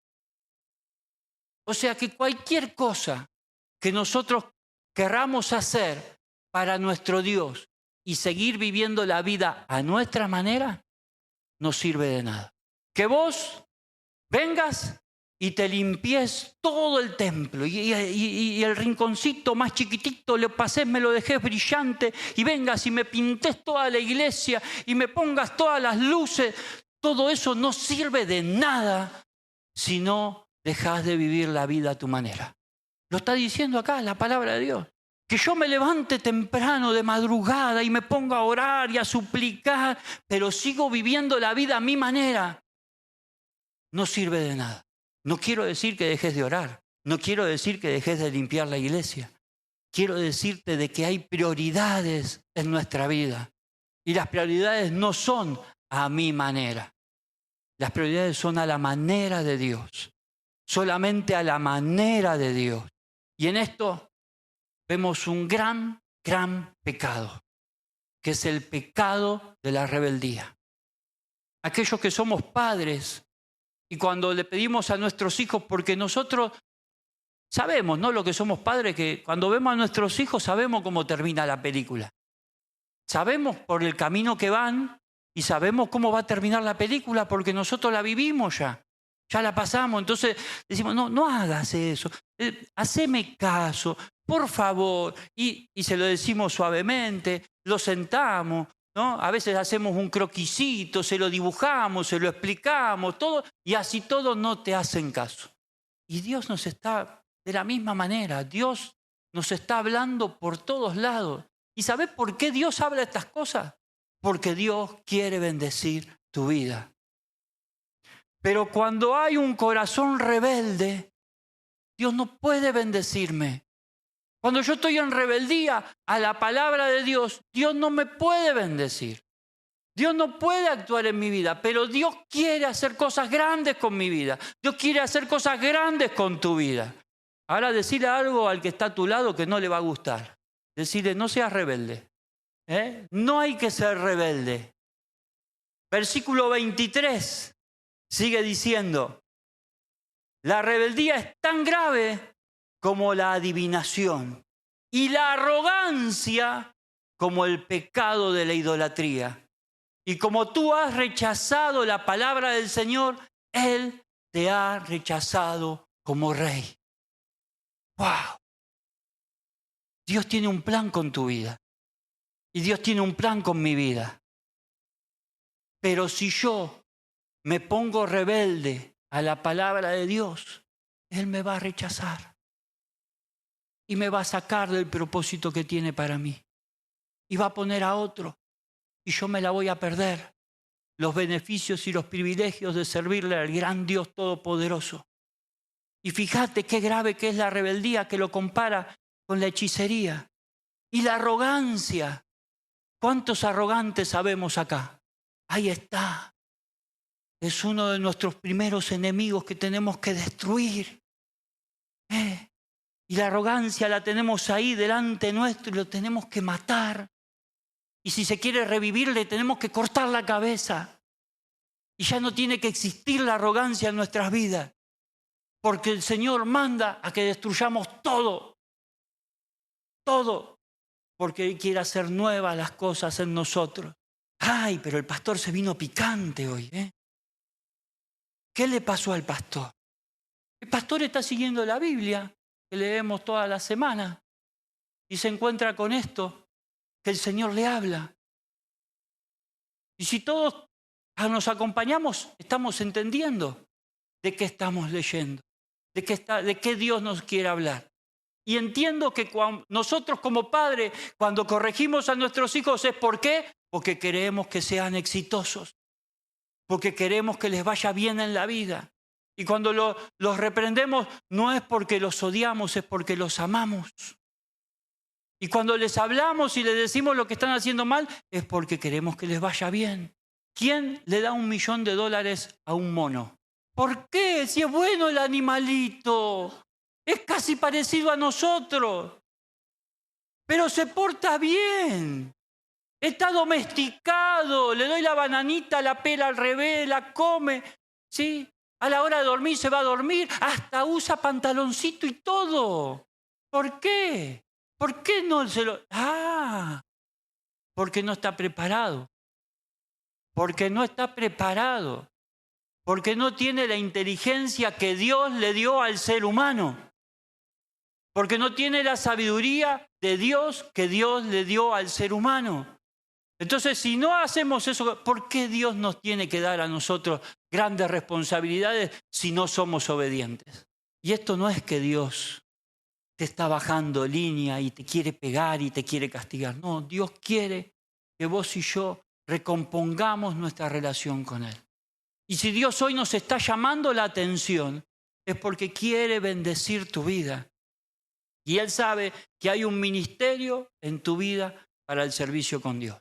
O sea que cualquier cosa que nosotros querramos hacer para nuestro Dios y seguir viviendo la vida a nuestra manera, no sirve de nada. Que vos vengas y te limpies todo el templo y el rinconcito más chiquitito le pasés, me lo dejés brillante y vengas y me pintes toda la iglesia y me pongas todas las luces, todo eso no sirve de nada si no dejás de vivir la vida a tu manera. Lo está diciendo acá la palabra de Dios. Que yo me levante temprano de madrugada y me ponga a orar y a suplicar, pero sigo viviendo la vida a mi manera, no sirve de nada. No quiero decir que dejes de orar, no quiero decir que dejes de limpiar la iglesia. Quiero decirte de que hay prioridades en nuestra vida y las prioridades no son a mi manera. Las prioridades son a la manera de Dios, solamente a la manera de Dios. Y en esto vemos un gran pecado. que es el pecado de la rebeldía. Aquellos que somos padres y cuando le pedimos a nuestros hijos, porque nosotros sabemos, ¿no? Lo que somos padres, que cuando vemos a nuestros hijos sabemos cómo termina la película. Sabemos por el camino que van y sabemos cómo va a terminar la película porque nosotros la vivimos ya. Ya la pasamos. Entonces decimos, no hagas eso. Haceme caso, por favor. Y se lo decimos suavemente, lo sentamos, ¿no? A veces hacemos un croquisito, se lo dibujamos, se lo explicamos, todo, y así todos no te hacen caso. Y Dios nos está, de la misma manera, Dios nos está hablando por todos lados. ¿Y sabés por qué Dios habla estas cosas? Porque Dios quiere bendecir tu vida. Pero cuando hay un corazón rebelde, Dios no puede bendecirme. Cuando yo estoy en rebeldía a la palabra de Dios, Dios no me puede bendecir. Dios no puede actuar en mi vida, pero Dios quiere hacer cosas grandes con mi vida. Dios quiere hacer cosas grandes con tu vida. Ahora decirle algo al que está a tu lado que no le va a gustar. Decirle, no seas rebelde. No hay que ser rebelde. Versículo 23 sigue diciendo, la rebeldía es tan grave como la adivinación y la arrogancia como el pecado de la idolatría. Y como tú has rechazado la palabra del Señor, Él te ha rechazado como rey. ¡Wow! Dios tiene un plan con tu vida. Y Dios tiene un plan con mi vida. Pero si yo me pongo rebelde a la palabra de Dios, Él me va a rechazar. Y me va a sacar del propósito que tiene para mí. Y va a poner a otro. Y yo me la voy a perder. Los beneficios y los privilegios de servirle al gran Dios Todopoderoso. Y fíjate qué grave que es la rebeldía, que lo compara con la hechicería. Y la arrogancia. ¿Cuántos arrogantes sabemos acá? Ahí está. Es uno de nuestros primeros enemigos que tenemos que destruir. Y la arrogancia la tenemos ahí delante nuestro y lo tenemos que matar. Y si se quiere revivir, le tenemos que cortar la cabeza. Y ya no tiene que existir la arrogancia en nuestras vidas. Porque el Señor manda a que destruyamos todo. Todo. Porque Él quiere hacer nuevas las cosas en nosotros. Ay, pero el pastor se vino picante hoy, ¿Qué le pasó al pastor? El pastor está siguiendo la Biblia, que leemos toda la semana, y se encuentra con esto, que el Señor le habla. Y si todos nos acompañamos, estamos entendiendo de qué estamos leyendo, de qué Dios nos quiere hablar. Y entiendo que nosotros como padres, cuando corregimos a nuestros hijos, ¿es por qué? Porque queremos que sean exitosos, porque queremos que les vaya bien en la vida. Y cuando los reprendemos, no es porque los odiamos, es porque los amamos. Y cuando les hablamos y les decimos lo que están haciendo mal, es porque queremos que les vaya bien. ¿Quién le da $1.000.000 a un mono? ¿Por qué? Si es bueno el animalito. Es casi parecido a nosotros. Pero se porta bien. Está domesticado. Le doy la bananita, la pela al revés, la come. ¿Sí? A la hora de dormir se va a dormir. Hasta usa pantaloncito y todo. ¿Por qué? ¿Por qué no se lo...? Porque no está preparado. Porque no está preparado. Porque no tiene la inteligencia que Dios le dio al ser humano. Porque no tiene la sabiduría de Dios que Dios le dio al ser humano. Entonces, si no hacemos eso, ¿por qué Dios nos tiene que dar a nosotros grandes responsabilidades si no somos obedientes? Y esto no es que Dios te está bajando línea y te quiere pegar y te quiere castigar. No, Dios quiere que vos y yo recompongamos nuestra relación con Él. Y si Dios hoy nos está llamando la atención, es porque quiere bendecir tu vida. Y Él sabe que hay un ministerio en tu vida para el servicio con Dios.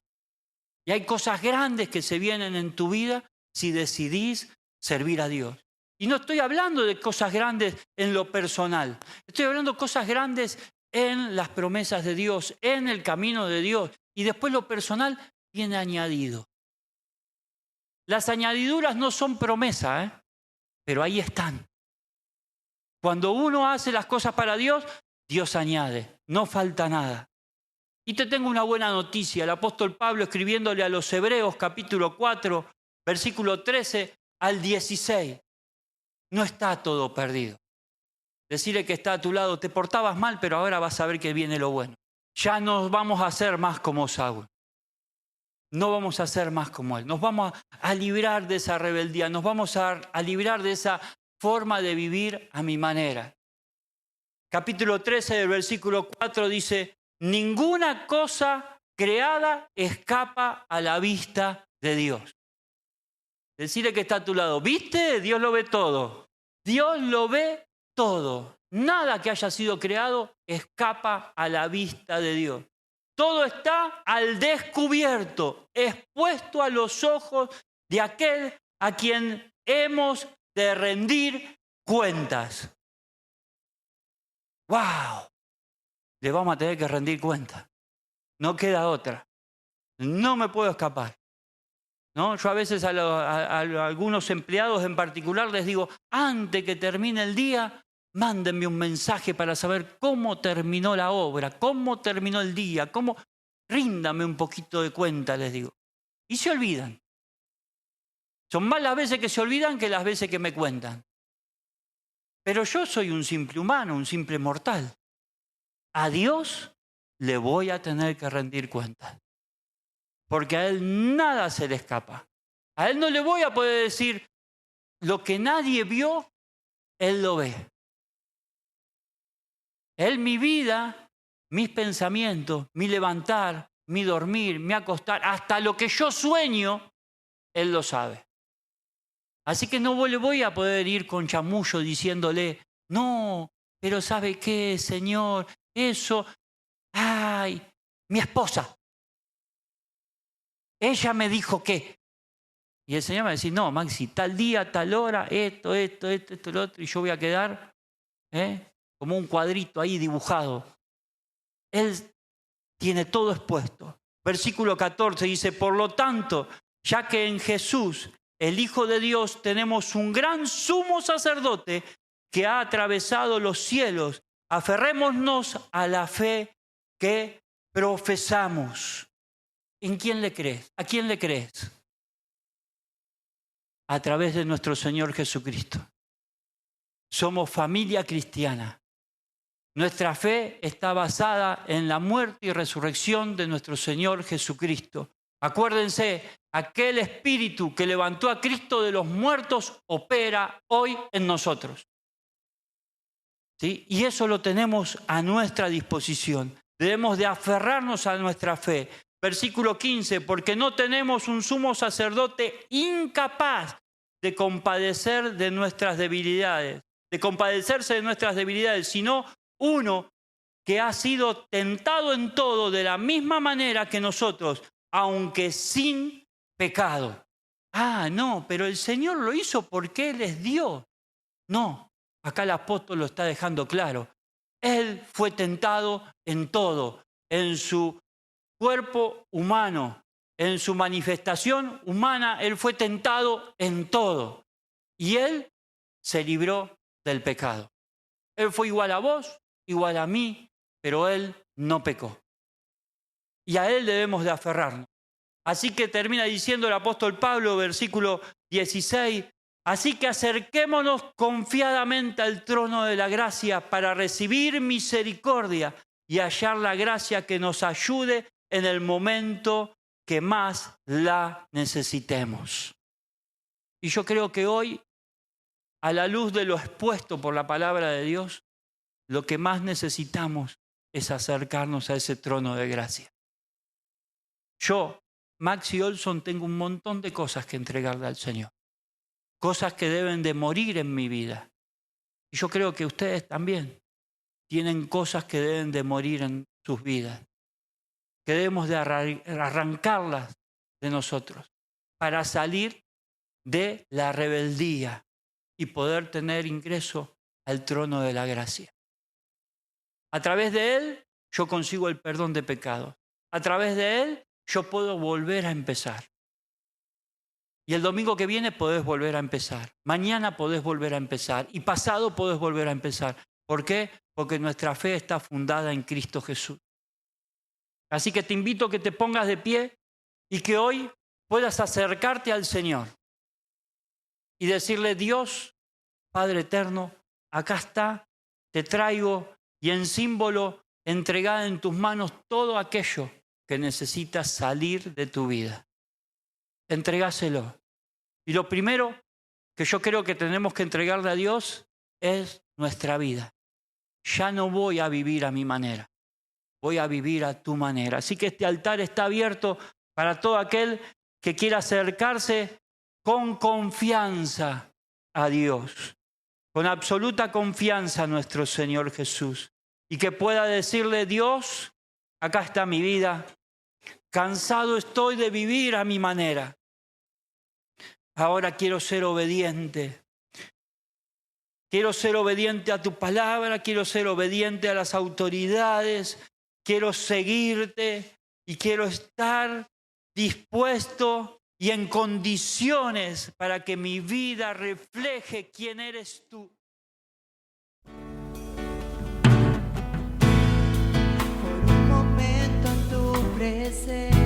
Y hay cosas grandes que se vienen en tu vida si decidís servir a Dios. Y no estoy hablando de cosas grandes en lo personal. Estoy hablando de cosas grandes en las promesas de Dios, en el camino de Dios. y después lo personal viene añadido. Las añadiduras no son promesa, pero ahí están. Cuando uno hace las cosas para Dios, Dios añade, no falta nada. Y te tengo una buena noticia. El apóstol Pablo, escribiéndole a los Hebreos, capítulo 4, versículo 13 al 16. No está todo perdido. Decirle que está a tu lado, te portabas mal, pero ahora vas a ver que viene lo bueno. Ya no vamos a ser más como Saúl. No vamos a ser más como él. Nos vamos a librar de esa rebeldía. Nos vamos a librar de esa forma de vivir a mi manera. Capítulo 13 del versículo 4 dice, ninguna cosa creada escapa a la vista de Dios. Decirle que está a tu lado, ¿viste? Dios lo ve todo. Dios lo ve todo. Nada que haya sido creado escapa a la vista de Dios. Todo está al descubierto, expuesto a los ojos de aquel a quien hemos de rendir cuentas. ¡Wow! Le vamos a tener que rendir cuentas. No queda otra. No me puedo escapar. ¿No? Yo a veces a algunos empleados en particular les digo, antes que termine el día, mándenme un mensaje para saber cómo terminó la obra, cómo terminó el día, ríndame un poquito de cuenta, les digo. Y se olvidan. Son más las veces que se olvidan que las veces que me cuentan. Pero yo soy un simple humano, un simple mortal. A Dios le voy a tener que rendir cuentas. Porque a Él nada se le escapa. A Él no le voy a poder decir, lo que nadie vio, Él lo ve. Él mi vida, mis pensamientos, mi levantar, mi dormir, mi acostar, hasta lo que yo sueño, Él lo sabe. Así que no le voy a poder ir con chamullo diciéndole, no, pero ¿sabe qué, Señor? Eso, ay, mi esposa. Ella me dijo que. Y el Señor me va a decir, no, Maxi, tal día, tal hora, esto, lo otro, y yo voy a quedar como un cuadrito ahí dibujado. Él tiene todo expuesto. Versículo 14 dice, por lo tanto, ya que en Jesús, el Hijo de Dios, tenemos un gran sumo sacerdote que ha atravesado los cielos, aferrémonos a la fe que profesamos. ¿En quién le crees? ¿A quién le crees? A través de nuestro Señor Jesucristo. Somos familia cristiana. Nuestra fe está basada en la muerte y resurrección de nuestro Señor Jesucristo. Acuérdense, aquel Espíritu que levantó a Cristo de los muertos opera hoy en nosotros. ¿Sí? Y eso lo tenemos a nuestra disposición. Debemos de aferrarnos a nuestra fe. Versículo 15, porque no tenemos un sumo sacerdote incapaz de compadecerse de nuestras debilidades, sino uno que ha sido tentado en todo de la misma manera que nosotros, aunque sin pecado. Ah, no, pero el Señor lo hizo porque Él es Dios. No, acá el apóstol lo está dejando claro. Él fue tentado en todo, en su cuerpo humano, en su manifestación humana, Él fue tentado en todo. Y Él se libró del pecado. Él fue igual a vos, igual a mí, pero Él no pecó. Y a Él debemos de aferrarnos. Así que termina diciendo el apóstol Pablo, versículo 16, así que acerquémonos confiadamente al trono de la gracia para recibir misericordia y hallar la gracia que nos ayude en el momento que más la necesitemos. Y yo creo que hoy, a la luz de lo expuesto por la palabra de Dios, lo que más necesitamos es acercarnos a ese trono de gracia. Yo, Maxi Olson, tengo un montón de cosas que entregarle al Señor. Cosas que deben de morir en mi vida. Y yo creo que ustedes también tienen cosas que deben de morir en sus vidas. Que debemos de arrancarlas de nosotros para salir de la rebeldía y poder tener ingreso al trono de la gracia. A través de Él yo consigo el perdón de pecados. a través de Él, yo puedo volver a empezar. Y el domingo que viene podés volver a empezar. Mañana podés volver a empezar. Y pasado podés volver a empezar. ¿Por qué? Porque nuestra fe está fundada en Cristo Jesús. Así que te invito a que te pongas de pie y que hoy puedas acercarte al Señor y decirle: Dios, Padre eterno, acá está, te traigo y en símbolo entregada en tus manos todo aquello que necesitas salir de tu vida. Entregáselo. Y lo primero que yo creo que tenemos que entregarle a Dios es nuestra vida. Ya no voy a vivir a mi manera, voy a vivir a tu manera. Así que este altar está abierto para todo aquel que quiera acercarse con confianza a Dios, con absoluta confianza a nuestro Señor Jesús, y que pueda decirle: Dios, acá está mi vida, cansado estoy de vivir a mi manera. Ahora quiero ser obediente. Quiero ser obediente a tu palabra, quiero ser obediente a las autoridades, quiero seguirte y quiero estar dispuesto y en condiciones para que mi vida refleje quién eres tú. Por un momento en tu presencia,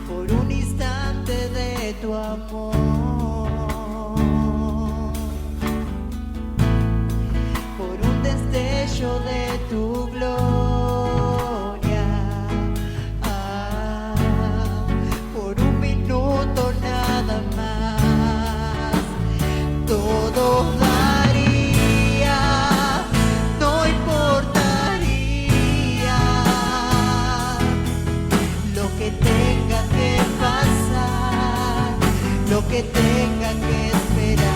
por un instante de tu amor, por un destello de tu gloria, por un minuto nada más, todo daría, no importaría lo que tenga que pasar, lo que tenga que esperar.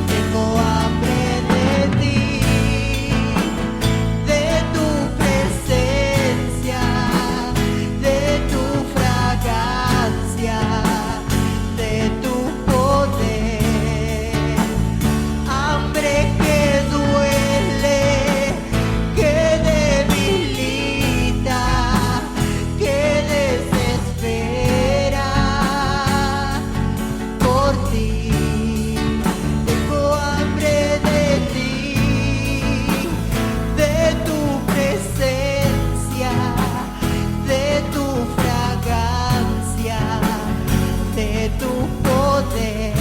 Tengo hambre de ti, de tu presencia, de tu fragancia, de tu poder. Hambre que duele, que debilita, que desespera por ti. Tengo hambre de ti, de tu presencia, de tu fragancia, de tu poder.